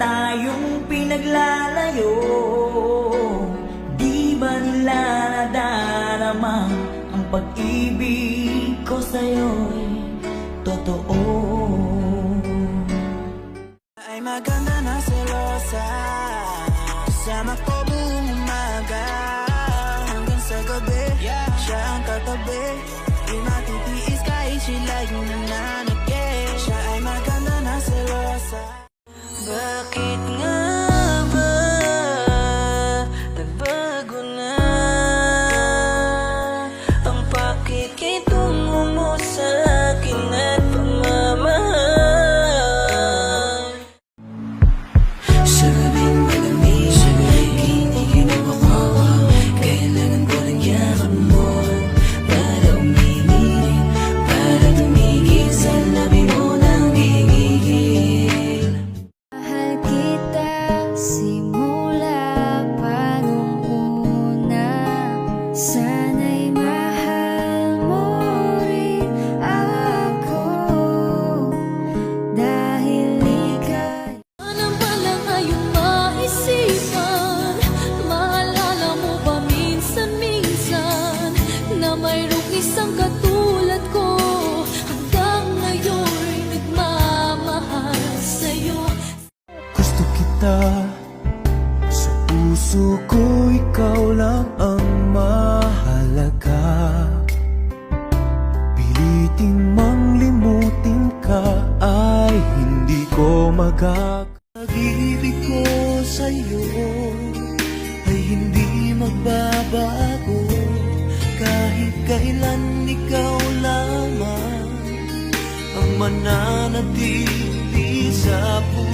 tayong pinaglalayo, di ba nila nadarama ang pag-ibig ko sa'yo'y totoo? Ay maganda na si Rosa, kasama ko buong umaga hanggang sa gabi, siya ang katabi. Di matitiis kahit sila'y nananakit. Siya ay maganda na si Rosa. Bakit nga ba nagbago na ang pakikitungo mo sa akin at pagmamahal? Sabing malamig, kinikinig ako, kailangan ko lang yakap mo para uminig, para tumigil sa labi mo nang gigigil. Mahal kita simula pa nung una, sana'y mahal mo rin ako, dahil ika'y ano ba lang ayong maisipan? Maalala mo ba minsan-minsan na mayroong isang katulad ko hanggang ngayon'y nagmamahal sa'yo? Gusto kita, sa puso ko ikaw lang ang mahalaga. Pilitin mang limutin ka ay hindi ko magagawa. Pag-ibig ko sa'yo ay hindi magbabago, kahit kailan ikaw lamang ang mananatili sa puso.